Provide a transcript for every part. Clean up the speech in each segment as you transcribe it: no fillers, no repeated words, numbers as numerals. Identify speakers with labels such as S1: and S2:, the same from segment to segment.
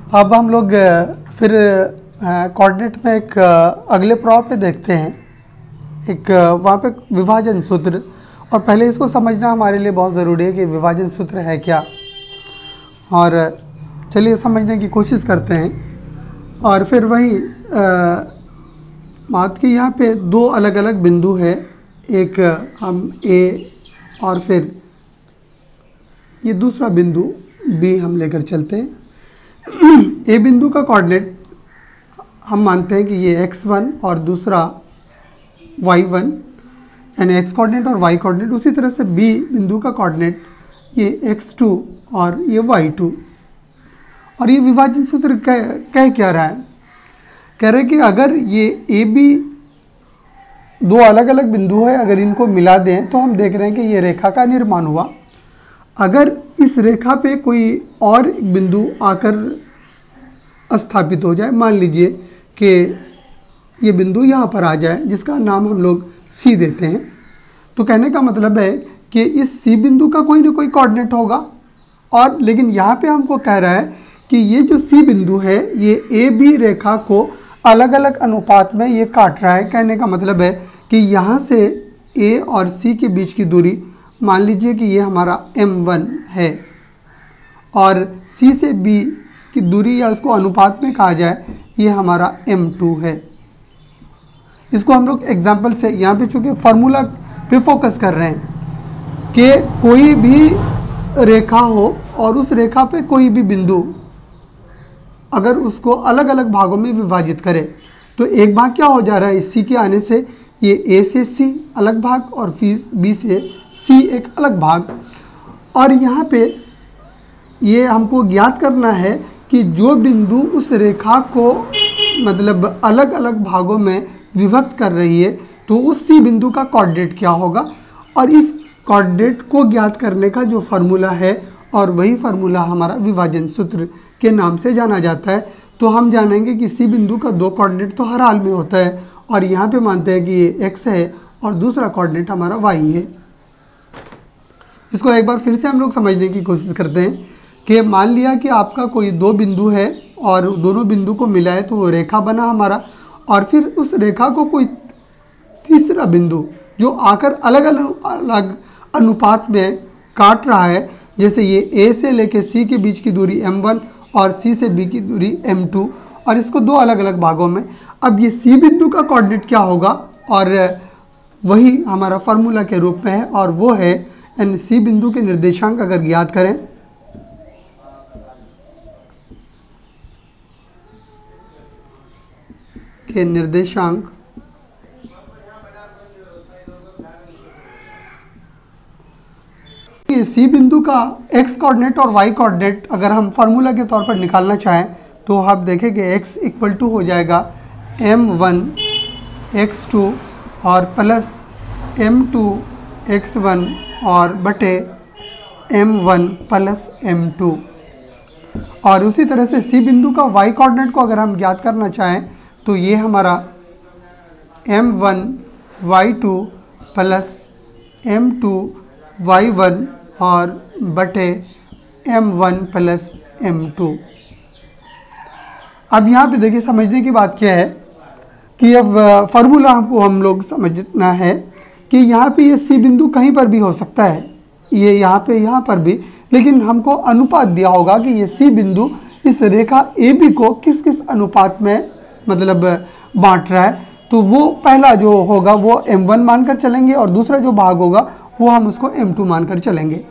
S1: अब हम लोग फिर कोऑर्डिनेट में एक अगले प्रॉब पे देखते हैं, एक वहाँ पे विभाजन सूत्र। और पहले इसको समझना हमारे लिए बहुत ज़रूरी है कि विभाजन सूत्र है क्या, और चलिए समझने की कोशिश करते हैं। और फिर वही बात की यहाँ पे दो अलग अलग बिंदु है, एक हम ए और फिर ये दूसरा बिंदु बी हम लेकर चलते हैं। ए बिंदु का कोऑर्डिनेट हम मानते हैं कि ये x1 और दूसरा y1, यानी x कोऑर्डिनेट और y कोऑर्डिनेट। उसी तरह से बी बिंदु का कोऑर्डिनेट ये x2 और ये y2। और ये विभाजन सूत्र कह क्या रहा है? कह रहे हैं कि अगर ये ए बी दो अलग अलग बिंदु है, अगर इनको मिला दें तो हम देख रहे हैं कि ये रेखा का निर्माण हुआ। अगर इस रेखा पे कोई और एक बिंदु आकर स्थापित हो जाए, मान लीजिए कि ये बिंदु यहाँ पर आ जाए जिसका नाम हम लोग सी देते हैं, तो कहने का मतलब है कि इस सी बिंदु का कोई ना कोई कोऑर्डिनेट होगा। और लेकिन यहाँ पे हमको कह रहा है कि ये जो सी बिंदु है ये ए बी रेखा को अलग अलग अनुपात में ये काट रहा है। कहने का मतलब है कि यहाँ से ए और सी के बीच की दूरी मान लीजिए कि ये हमारा m1 है, और C से B की दूरी या उसको अनुपात में कहा जाए ये हमारा m2 है। इसको हम लोग एग्जाम्पल से यहाँ पे चूँकि फार्मूला पे फोकस कर रहे हैं कि कोई भी रेखा हो और उस रेखा पे कोई भी बिंदु अगर उसको अलग अलग भागों में विभाजित करे तो एक भाग क्या हो जा रहा है, इस C के आने से ये A से C अलग भाग और फिर B से C एक अलग भाग। और यहाँ पे ये हमको ज्ञात करना है कि जो बिंदु उस रेखा को मतलब अलग अलग भागों में विभक्त कर रही है तो उस C बिंदु का कोऑर्डिनेट क्या होगा। और इस कोऑर्डिनेट को ज्ञात करने का जो फार्मूला है, और वही फार्मूला हमारा विभाजन सूत्र के नाम से जाना जाता है। तो हम जानेंगे कि C बिंदु का दो कोऑर्डिनेट तो हर हाल में होता है, और यहाँ पे मानते हैं कि ये x है और दूसरा कोऑर्डिनेट हमारा y है। इसको एक बार फिर से हम लोग समझने की कोशिश करते हैं कि मान लिया कि आपका कोई दो बिंदु है और दोनों बिंदु को मिला है तो वो रेखा बना हमारा, और फिर उस रेखा को कोई तीसरा बिंदु जो आकर अलग अलग अनुपात में काट रहा है, जैसे ये a से लेके c के बीच की दूरी m1 और c से b की दूरी m2, और इसको दो अलग अलग भागों में। अब ये c बिंदु का कोऑर्डिनेट क्या होगा, और वही हमारा फार्मूला के रूप में है, और वो है यानी c बिंदु के निर्देशांक अगर ज्ञात करें के निर्देशांक सी बिंदु का x कोऑर्डिनेट और y कोऑर्डिनेट अगर हम फार्मूला के तौर पर निकालना चाहें तो आप देखें कि x इक्वल टू हो जाएगा m1 x2 और प्लस m2 x1 और बटे m1 प्लस m2। और उसी तरह से सी बिंदु का y कोऑर्डिनेट को अगर हम ज्ञात करना चाहें तो ये हमारा m1 y2 plus m2 y1 और बटे m1 प्लस m2। अब यहाँ पे देखिए समझने की बात क्या है कि अब फार्मूला हमको हम लोग समझना है कि यहाँ पे ये सी बिंदु कहीं पर भी हो सकता है, ये यहाँ पर भी, लेकिन हमको अनुपात दिया होगा कि ये सी बिंदु इस रेखा ए बी को किस किस अनुपात में मतलब बांट रहा है। तो वो पहला जो होगा वो m1 मानकर चलेंगे, और दूसरा जो भाग होगा वो हम उसको m2 मानकर चलेंगे।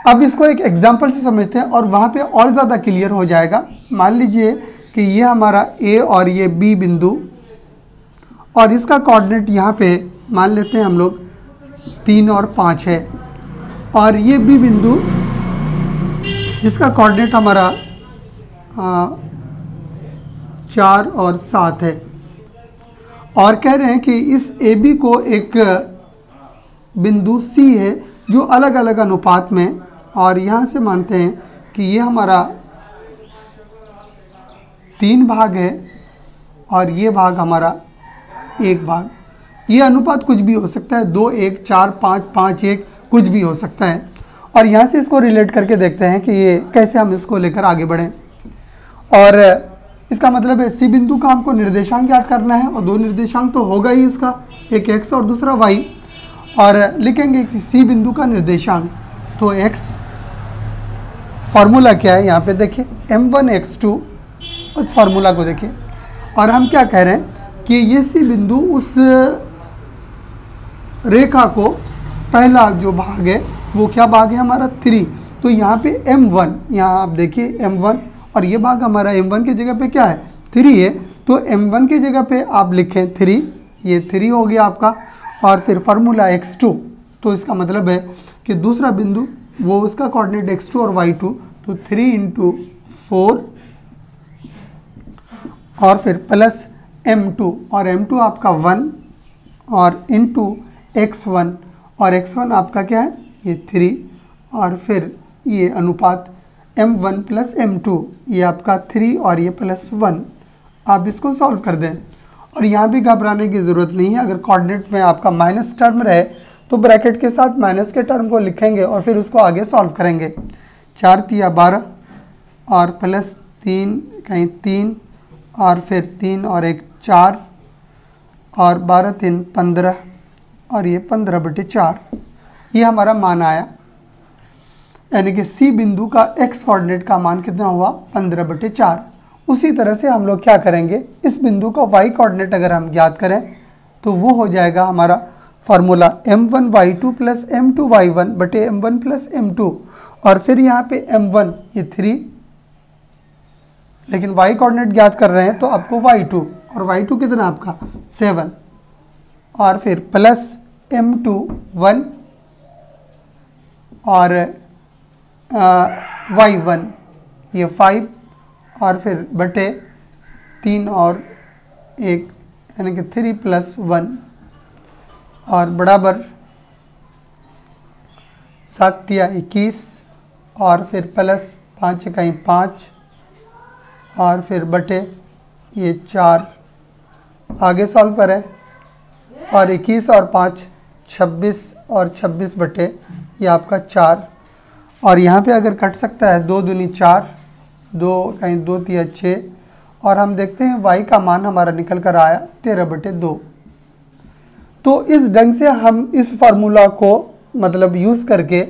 S1: अब इसको एक एग्जांपल से समझते हैं और वहाँ पे और ज़्यादा क्लियर हो जाएगा। मान लीजिए कि ये हमारा a और ये b बिंदु, और इसका कोऑर्डिनेट यहाँ पे मान लेते हैं हम लोग 3 और 5 है, और ये b बिंदु जिसका कोऑर्डिनेट हमारा 4 और 7 है। और कह रहे हैं कि इस ए बी को एक बिंदु C है जो अलग अलग अनुपात में, और यहाँ से मानते हैं कि ये हमारा 3 भाग है और ये भाग हमारा 1 भाग। ये अनुपात कुछ भी हो सकता है, 2 1 4 5 5 1 कुछ भी हो सकता है। और यहाँ से इसको रिलेट करके देखते हैं कि ये कैसे हम इसको लेकर आगे बढ़ें। और इसका मतलब है सी बिंदु का हमको निर्देशांक याद करना है, और दो निर्देशांक तो होगा ही उसका, एक x और दूसरा y, और लिखेंगे कि सी बिंदु का निर्देशांक, तो x फार्मूला क्या है यहाँ पे देखिए m1 x2, उस फार्मूला को देखिए, और हम क्या कह रहे हैं कि ये सी बिंदु उस रेखा को पहला जो भाग है वो क्या भाग है हमारा 3, तो यहाँ पे m1, यहाँ आप देखिए m1, और ये भाग हमारा m1 की जगह पे क्या है 3 है, तो m1 की जगह पे आप लिखें 3, ये 3 हो गया आपका, और फिर फार्मूला x2, तो इसका मतलब है कि दूसरा बिंदु वो उसका कोऑर्डिनेट x2 और y2, तो 3 × 4 और फिर प्लस m2, और m2 आपका 1 और इंटू x1, और x1 आपका क्या है ये 3, और फिर ये अनुपात m1 प्लस m2, ये आपका 3 और ये प्लस 1, आप इसको सॉल्व कर दें। और यहाँ भी घबराने की ज़रूरत नहीं है, अगर कोऑर्डिनेट में आपका माइनस टर्म रहे तो ब्रैकेट के साथ माइनस के टर्म को लिखेंगे और फिर उसको आगे सॉल्व करेंगे। 4 × 12 और प्लस 3 कहीं 3 और फिर 3 और 1 4 और 12 × 3 15 और ये 15/4, ये हमारा मान आया, यानी कि सी बिंदु का x कोऑर्डिनेट का मान कितना हुआ 15/4। उसी तरह से हम लोग क्या करेंगे, इस बिंदु का y कोऑर्डिनेट अगर हम ज्ञात करें तो वो हो जाएगा हमारा formula m1 y2 plus m2 y1 बटे m1 प्लस m2, और फिर यहाँ पे m1 ये 3, लेकिन y कोऑर्डिनेट ज्ञात कर रहे हैं तो आपको y2, और y2 कितना आपका 7, और फिर प्लस m2 1 और y1 ये 5, और फिर बटे 3 और 1 यानी कि 3 + 1, और बराबर 7 × 21 और फिर प्लस 5 × 5 और फिर बटे ये 4, आगे सॉल्व करें, और 21 और 5 26 और 26 बटे ये आपका 4, और यहाँ पे अगर कट सकता है 2 दूनी 4, 2 कहीं 2 × 6, और हम देखते हैं y का मान हमारा निकल कर आया 13/2। तो इस ढंग से हम इस फार्मूला को मतलब यूज़ करके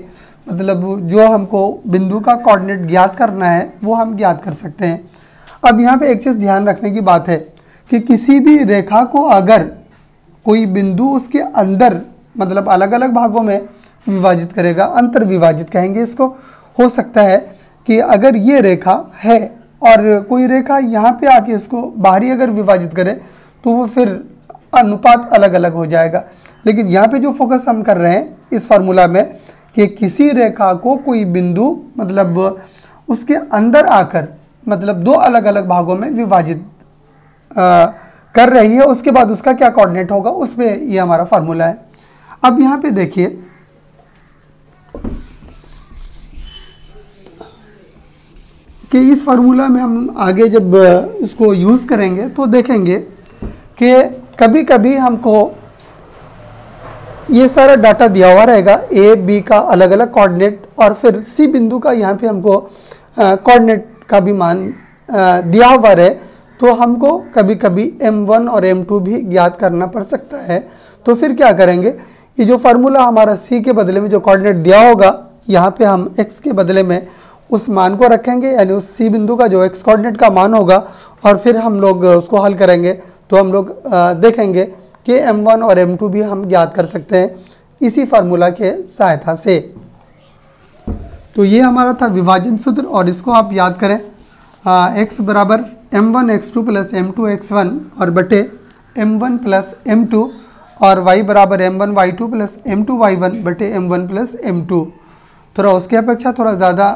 S1: मतलब जो हमको बिंदु का कोऑर्डिनेट ज्ञात करना है वो हम ज्ञात कर सकते हैं। अब यहाँ पे एक चीज़ ध्यान रखने की बात है कि किसी भी रेखा को अगर कोई बिंदु उसके अंदर मतलब अलग अलग भागों में विभाजित करेगा, अंतर विभाजित कहेंगे इसको, हो सकता है कि अगर ये रेखा है और कोई रेखा यहाँ पे आके इसको बाहरी अगर विभाजित करे तो वो फिर अनुपात अलग अलग हो जाएगा। लेकिन यहाँ पे जो फोकस हम कर रहे हैं इस फार्मूला में कि किसी रेखा को कोई बिंदु मतलब उसके अंदर आकर मतलब दो अलग अलग भागों में विभाजित कर रही है, उसके बाद उसका क्या कोऑर्डिनेट होगा उस पर ये हमारा फार्मूला है। अब यहाँ पे देखिए कि इस फार्मूला में हम आगे जब इसको यूज़ करेंगे तो देखेंगे कि कभी कभी हमको ये सारा डाटा दिया हुआ रहेगा, ए बी का अलग अलग कोऑर्डिनेट, और फिर सी बिंदु का यहाँ पे हमको कोऑर्डिनेट का भी मान दिया हुआ रहे, तो हमको कभी कभी m1 और m2 भी ज्ञात करना पड़ सकता है। तो फिर क्या करेंगे, ये जो फार्मूला हमारा c के बदले में जो कोऑर्डिनेट दिया होगा यहाँ पे हम x के बदले में उस मान को रखेंगे, यानी उस सी बिंदु का जो x कोऑर्डिनेट का मान होगा, और फिर हम लोग उसको हल करेंगे तो हम लोग देखेंगे कि m1 और m2 भी हम ज्ञात कर सकते हैं इसी फार्मूला के सहायता से। तो ये हमारा था विभाजन सूत्र, और इसको आप याद करें x बराबर m1 x2 plus m2 x1 और बटे m1 प्लस m2, और y बराबर m1 y2 plus m2 y1 बटे m1 प्लस m2। थोड़ा उसके अपेक्षा थोड़ा ज़्यादा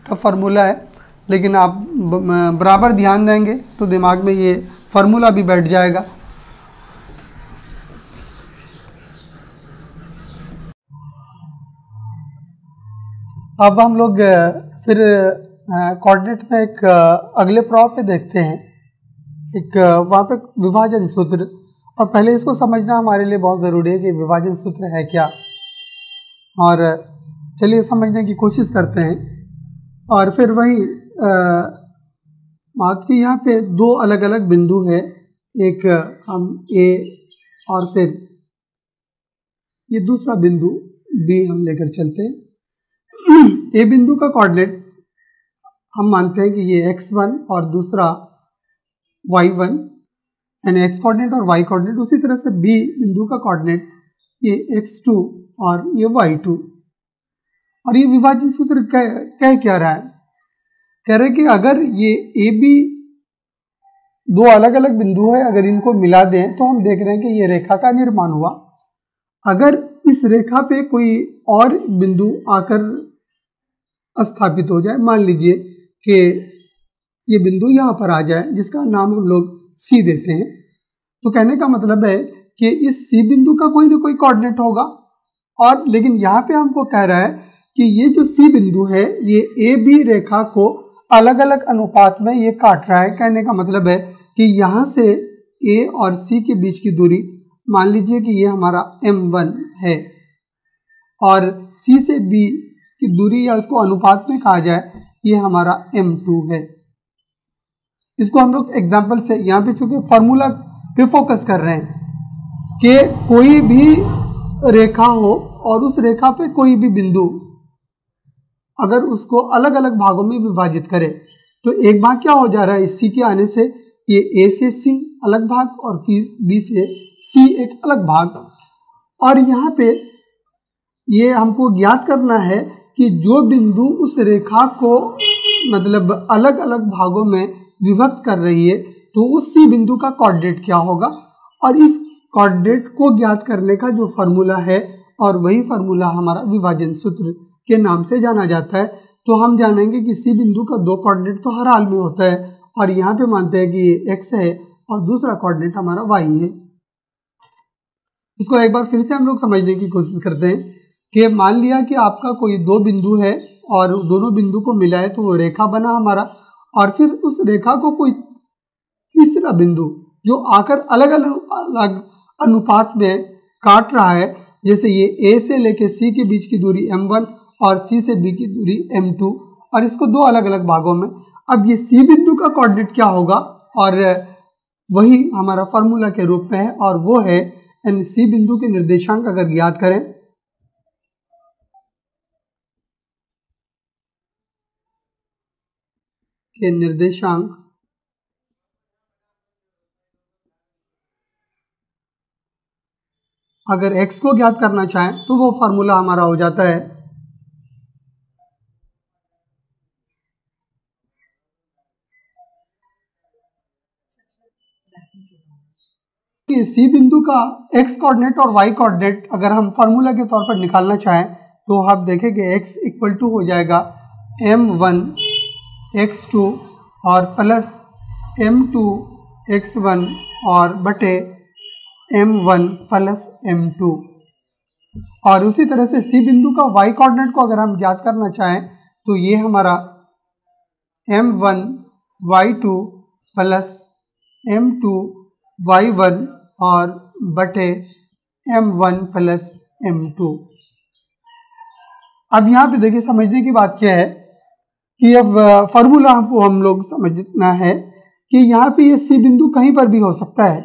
S1: टफ फार्मूला है, लेकिन आप बराबर ध्यान देंगे तो दिमाग में ये फार्मूला भी बैठ जाएगा। अब हम लोग फिर कोऑर्डिनेट में एक अगले प्रॉब पे देखते हैं, एक वहाँ पे विभाजन सूत्र, और पहले इसको समझना हमारे लिए बहुत ज़रूरी है कि विभाजन सूत्र है क्या, और चलिए समझने की कोशिश करते हैं। और फिर वही बात की यहाँ पे दो अलग अलग बिंदु है, एक हम ए और फिर ये दूसरा बिंदु बी हम लेकर चलते हैं। ए बिंदु का कोऑर्डिनेट हम मानते हैं कि ये x1 और दूसरा y1, यानी x कोऑर्डिनेट और y कोऑर्डिनेट। उसी तरह से बी बिंदु का कोऑर्डिनेट ये x2 और ये y2। और ये विभाजन सूत्र कह क्या रहा है? कह रहे कि अगर ये ए बी दो अलग अलग बिंदु है, अगर इनको मिला दें तो हम देख रहे हैं कि ये रेखा का निर्माण हुआ। अगर इस रेखा पे कोई और बिंदु आकर स्थापित हो जाए, मान लीजिए कि ये बिंदु यहाँ पर आ जाए जिसका नाम हम लोग सी देते हैं, तो कहने का मतलब है कि इस सी बिंदु का कोई ना कोई कोऑर्डिनेट होगा। और लेकिन यहाँ पे हमको कह रहा है कि ये जो सी बिंदु है ये ए बी रेखा को अलग अलग अनुपात में ये काट रहा है। कहने का मतलब है कि यहाँ से ए और सी के बीच की दूरी मान लीजिए कि ये हमारा m1 है और सी से बी की दूरी या उसको अनुपात में कहा जाए ये हमारा m2 है। इसको हम लोग एग्जाम्पल से यहाँ पे चूंकि फॉर्मूला पे फोकस कर रहे हैं कि कोई भी रेखा हो और उस रेखा पे कोई भी बिंदु अगर उसको अलग अलग भागों में विभाजित करे तो एक भाग क्या हो जा रहा है, इस सी के आने से ये ए से सी अलग भाग और फिर बी से सी एक अलग भाग। और यहाँ पे ये हमको ज्ञात करना है कि जो बिंदु उस रेखा को मतलब अलग अलग भागों में विभक्त कर रही है तो उस सी बिंदु का कोऑर्डिनेट क्या होगा। और इस कोऑर्डिनेट को ज्ञात करने का जो फार्मूला है और वही फार्मूला हमारा विभाजन सूत्र के नाम से जाना जाता है। तो हम जानेंगे कि सी बिंदु का दो कोऑर्डिनेट तो हर हाल में होता है और यहाँ पे मानते हैं कि ये x है और दूसरा कोऑर्डिनेट हमारा y है। इसको एक बार फिर से हम लोग समझने की कोशिश करते हैं कि मान लिया कि आपका कोई दो बिंदु है और दोनों बिंदु को मिलाए तो वो रेखा बना हमारा, और फिर उस रेखा को कोई तीसरा बिंदु जो आकर अलग अलग अनुपात में काट रहा है, जैसे ये ए से लेके सी के बीच की दूरी m1 और सी से बी की दूरी m2, और इसको दो अलग अलग भागों में। अब ये सी बिंदु का कोऑर्डिनेट क्या होगा, और वही हमारा फॉर्मूला के रूप में है और वो है सी बिंदु के निर्देशांक अगर ज्ञात करें के निर्देशांक अगर x को ज्ञात करना चाहें तो वो फार्मूला हमारा हो जाता है कि सी बिंदु का x कोऑर्डिनेट और y कोऑर्डिनेट अगर हम फार्मूला के तौर पर निकालना चाहें तो आप देखेंगे x इक्वल टू हो जाएगा m1 x2 और प्लस m2 x1 और बटे m1 प्लस m2। और उसी तरह से सी बिंदु का y कोऑर्डिनेट को अगर हम ज्ञात करना चाहें तो ये हमारा m1 y2 plus m2 y1 और बटे m1 प्लस m2। अब यहाँ पे देखिए समझने की बात क्या है कि अब फार्मूला हमको हम लोग समझना है कि यहाँ पे ये सी बिंदु कहीं पर भी हो सकता है,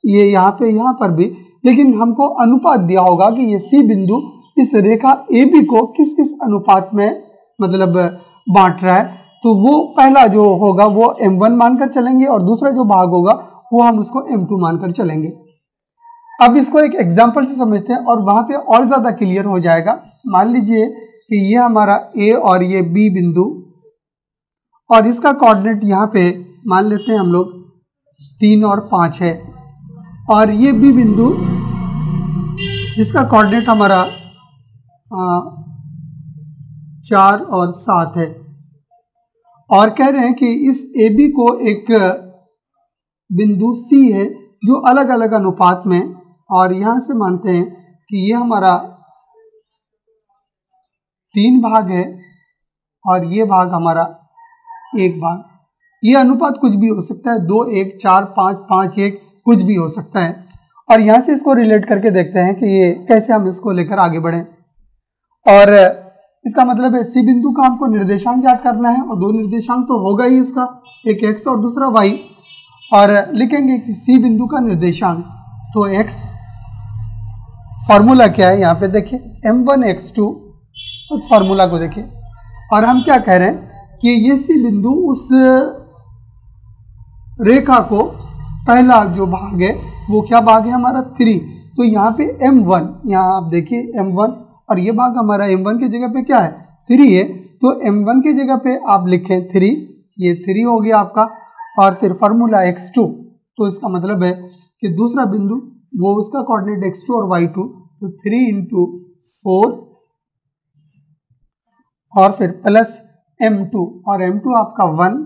S1: ये यहाँ पे यहाँ पर भी, लेकिन हमको अनुपात दिया होगा कि ये सी बिंदु इस रेखा ए बी को किस किस अनुपात में मतलब बांट रहा है। तो वो पहला जो होगा वो m1 मानकर चलेंगे और दूसरा जो भाग होगा वो हम उसको m2 मानकर चलेंगे। अब इसको एक एग्जाम्पल से समझते हैं और वहाँ पे और ज़्यादा क्लियर हो जाएगा। मान लीजिए कि ये हमारा ए और ये बी बिंदु और इसका कोऑर्डिनेट यहाँ पे मान लेते हैं हम लोग 3 और 5 है, और ये बी बिंदु जिसका कोऑर्डिनेट हमारा 4 और 7 है, और कह रहे हैं कि इस ए बी को एक बिंदु सी है जो अलग अलग अनुपात में, और यहाँ से मानते हैं कि ये हमारा 3 भाग है और ये भाग हमारा 1 भाग। ये अनुपात कुछ भी हो सकता है, 2 1 4 5 5 1 कुछ भी हो सकता है। और यहाँ से इसको रिलेट करके देखते हैं कि ये कैसे हम इसको लेकर आगे बढ़ें। और इसका मतलब है सी बिंदु का हमको निर्देशांक याद करना है और दो निर्देशांक तो होगा ही उसका, एक x और दूसरा y, और लिखेंगे कि C बिंदु का निर्देशांक। तो x फार्मूला क्या है यहाँ पे देखिए, m1 x2, उस फार्मूला को देखिए, और हम क्या कह रहे हैं कि ये C बिंदु उस रेखा को पहला जो भाग है वो क्या भाग है हमारा 3। तो यहाँ पे m1, यहाँ आप देखिए m1, और ये भाग हमारा m1 की जगह पे क्या है 3 है, तो m1 की जगह पे आप लिखें 3, ये 3 हो गया आपका, और फिर फार्मूला x2। तो इसका मतलब है कि दूसरा बिंदु वो उसका कोऑर्डिनेट x2 और y2, तो 3 × 4 और फिर प्लस m2, और m2 आपका 1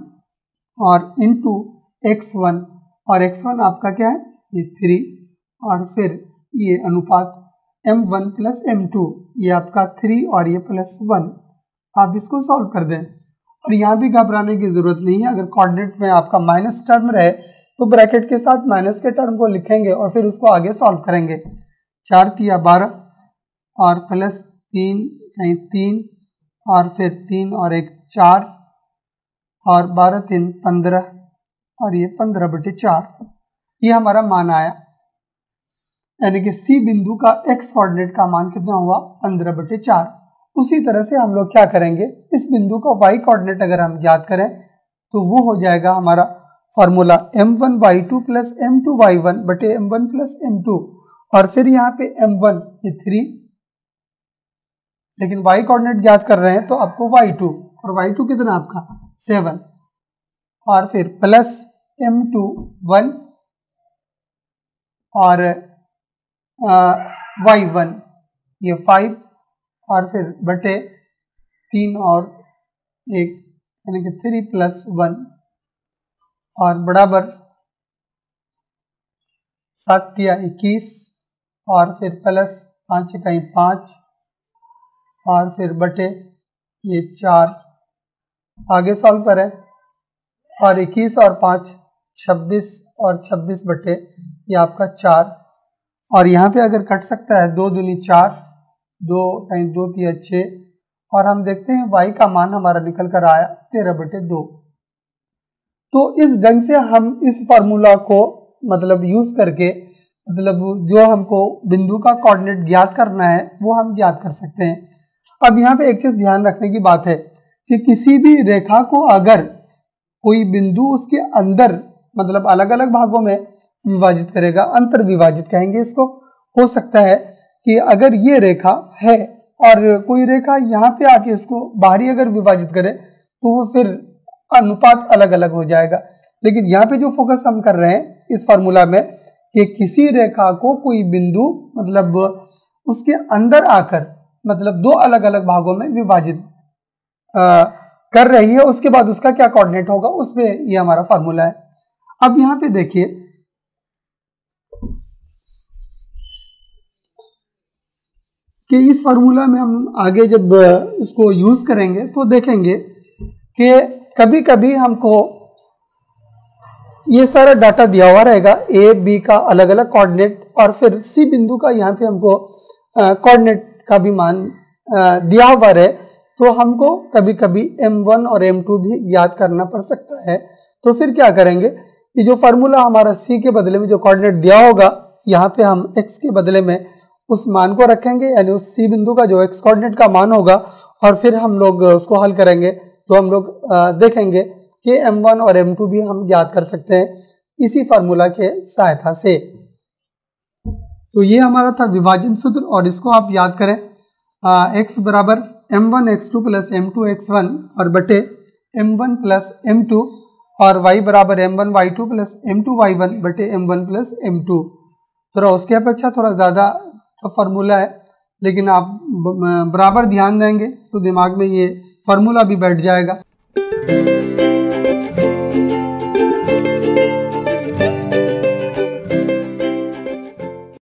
S1: और इंटू x1, और x1 आपका क्या है ये 3, और फिर ये अनुपात m1 प्लस m2, ये आपका 3 और ये प्लस 1। आप इसको सॉल्व कर दें, और यहाँ भी घबराने की ज़रूरत नहीं है। अगर कोऑर्डिनेट में आपका माइनस टर्म रहे तो ब्रैकेट के साथ माइनस के टर्म को लिखेंगे और फिर उसको आगे सॉल्व करेंगे। 4 × 12 और प्लस 3 कहीं 3, और फिर 3 और 1 4, और 12 × 3 15, और ये 15/4, ये हमारा मान आया। यानी कि C बिंदु का x कोऑर्डिनेट का मान कितना हुआ 15/4। उसी तरह से हम लोग क्या करेंगे, इस बिंदु का y कोऑर्डिनेट अगर हम ज्ञात करें तो वो हो जाएगा हमारा formula m1 y2 plus m2 y1 बटे m1 प्लस m2, और फिर यहाँ पे m1 ये 3, लेकिन y कोऑर्डिनेट ज्ञात कर रहे हैं तो आपको y2, और y2 कितना आपका 7, और फिर प्लस m2 1 और y1 ये 5, और फिर बटे 3 और 1 यानी कि 3 + 1, और बराबर 7 × 21, और फिर प्लस 5 × 5, और फिर बटे ये 4। आगे सॉल्व करें, और 21 और 5 26, और 26 बटे ये आपका 4, और यहाँ पे अगर कट सकता है 2 दूनी 4, 2 कहीं 2 × 6, और हम देखते हैं y का मान हमारा निकल कर आया 13/2। तो इस ढंग से हम इस फार्मूला को मतलब यूज करके मतलब जो हमको बिंदु का कोऑर्डिनेट ज्ञात करना है वो हम ज्ञात कर सकते हैं। अब यहाँ पे एक चीज ध्यान रखने की बात है कि किसी भी रेखा को अगर कोई बिंदु उसके अंदर मतलब अलग अलग भागों में विभाजित करेगा, अंतर विभाजित कहेंगे इसको, हो सकता है कि अगर ये रेखा है और कोई रेखा यहाँ पे आके इसको बाहरी अगर विभाजित करे तो वो फिर अनुपात अलग अलग हो जाएगा। लेकिन यहाँ पे जो फोकस हम कर रहे हैं इस फार्मूला में कि किसी रेखा को कोई बिंदु मतलब उसके अंदर आकर मतलब 2 अलग अलग भागों में विभाजित कर रही है, उसके बाद उसका क्या कोऑर्डिनेट होगा उसमें ये हमारा फार्मूला है। अब यहाँ पे देखिए कि इस फार्मूला में हम आगे जब इसको यूज करेंगे तो देखेंगे कि कभी कभी हमको ये सारा डाटा दिया हुआ रहेगा, ए बी का अलग अलग कोऑर्डिनेट, और फिर सी बिंदु का यहाँ पे हमको कोऑर्डिनेट का भी मान दिया हुआ रहे, तो हमको कभी कभी m1 और m2 भी ज्ञात करना पड़ सकता है। तो फिर क्या करेंगे, ये जो फार्मूला हमारा c के बदले में जो कोऑर्डिनेट दिया होगा यहाँ पे हम x के बदले में उस मान को रखेंगे, यानी उस c बिंदु का जो x कोऑर्डिनेट का मान होगा, और फिर हम लोग उसको हल करेंगे तो हम लोग देखेंगे कि m1 और m2 भी हम ज्ञात कर सकते हैं इसी फार्मूला के सहायता से। तो ये हमारा था विभाजन सूत्र, और इसको आप याद करें x बराबर m1 x2 plus m2 x1 और बटे m1 प्लस m2, और y बराबर m1 y2 plus m2 y1 बटे m1 प्लस m2। थोड़ा उसकी अपेक्षा थोड़ा ज़्यादा फार्मूला है, लेकिन आप बराबर ध्यान देंगे तो दिमाग में ये फार्मूला भी बैठ जाएगा।